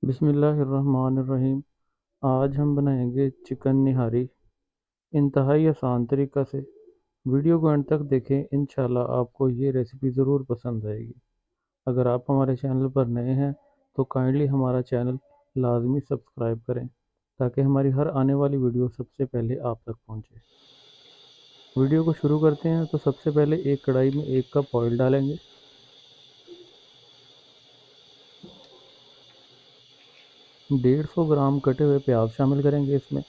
बिस्मिल्लाहिर्रहमानिर्रहीम। आज हम बनाएंगे चिकन निहारी इंतहाई आसान तरीक़ा से। वीडियो को अंत तक देखें, इंशाल्लाह आपको ये रेसिपी ज़रूर पसंद आएगी। अगर आप हमारे चैनल पर नए हैं तो काइंडली हमारा चैनल लाजमी सब्सक्राइब करें ताकि हमारी हर आने वाली वीडियो सबसे पहले आप तक पहुंचे। वीडियो को शुरू करते हैं तो सबसे पहले एक कढ़ाई में 1 कप ऑयल डालेंगे। 150 ग्राम कटे हुए प्याज शामिल करेंगे इसमें।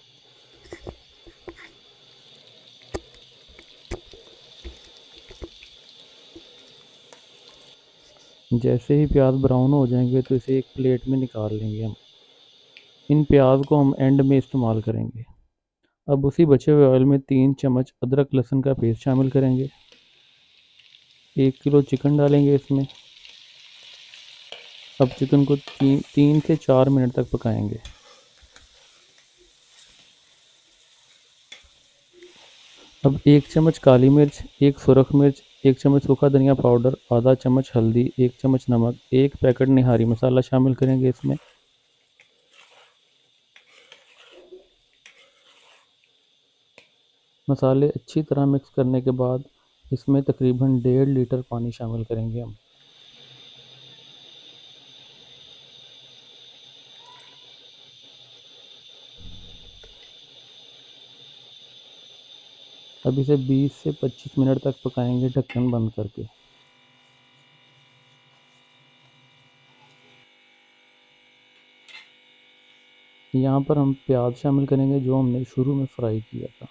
जैसे ही प्याज ब्राउन हो जाएंगे तो इसे एक प्लेट में निकाल लेंगे हम। इन प्याज को हम एंड में इस्तेमाल करेंगे। अब उसी बचे हुए ऑयल में 3 चम्मच अदरक लहसुन का पेस्ट शामिल करेंगे। 1 किलो चिकन डालेंगे इसमें। अब चिकन को 3 से 4 मिनट तक पकाएंगे। अब 1 चम्मच काली मिर्च, 1 सुरख मिर्च, 1 चम्मच सूखा धनिया पाउडर, आधा चम्मच हल्दी, 1 चम्मच नमक, 1 पैकेट निहारी मसाला शामिल करेंगे इसमें। मसाले अच्छी तरह मिक्स करने के बाद इसमें तकरीबन 1.5 लीटर पानी शामिल करेंगे हम। अब इसे 20 से 25 मिनट तक पकाएंगे ढक्कन बंद करके। यहाँ पर हम प्याज शामिल करेंगे जो हमने शुरू में फ्राई किया था।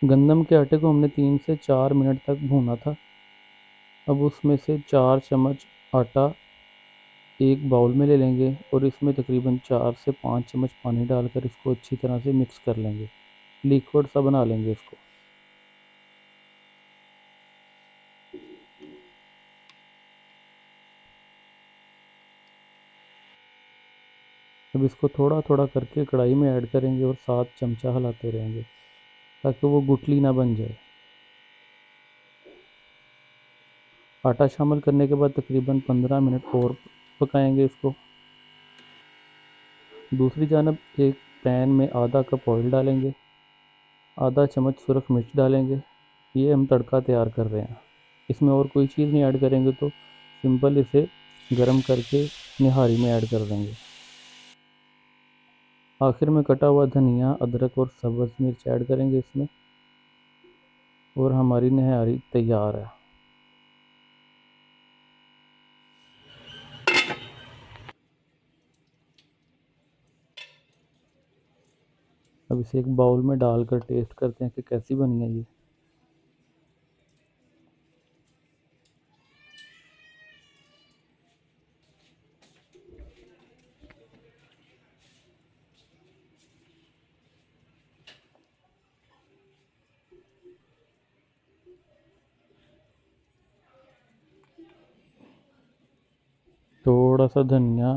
गंदम के आटे को हमने 3 से 4 मिनट तक भूना था। अब उसमें से 4 चम्मच आटा एक बाउल में ले लेंगे और इसमें तकरीबन 4 से 5 चम्मच पानी डालकर इसको अच्छी तरह से मिक्स कर लेंगे। लिक्विड सा बना लेंगे इसको। अब इसको थोड़ा थोड़ा करके कढ़ाई में ऐड करेंगे और 7 चमचा हिलाते रहेंगे ताकि वो गुठली ना बन जाए। आटा शामिल करने के बाद तकरीबन 15 मिनट और पकाएंगे इसको। दूसरी जानब एक पैन में आधा कप ऑयल डालेंगे, आधा चम्मच सुरख मिर्च डालेंगे। ये हम तड़का तैयार कर रहे हैं, इसमें और कोई चीज़ नहीं ऐड करेंगे, तो सिंपल इसे गरम करके निहारी में ऐड कर देंगे। आखिर में कटा हुआ धनिया, अदरक और सब्ज़ मिर्च ऐड करेंगे इसमें और हमारी निहारी तैयार है। अब इसे एक बाउल में डालकर टेस्ट करते हैं कि कैसी बनी है ये। थोड़ा सा धनिया,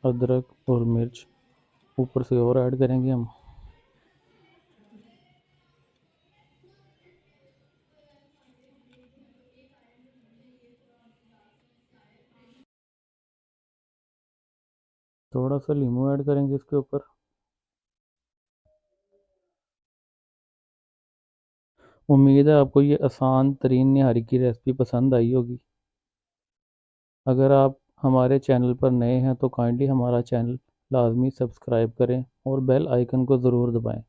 अदरक और मिर्च ऊपर से और ऐड करेंगे हम। थोड़ा सा नींबू ऐड करेंगे इसके ऊपर। उम्मीद है आपको ये आसान तरीन निहारी की रेसिपी पसंद आई होगी। अगर आप हमारे चैनल पर नए हैं तो काइंडली हमारा चैनल लाजमी सब्सक्राइब करें और बेल आइकन को ज़रूर दबाएं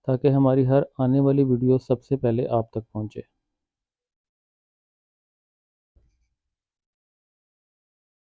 ताकि हमारी हर आने वाली वीडियो सबसे पहले आप तक पहुंचे।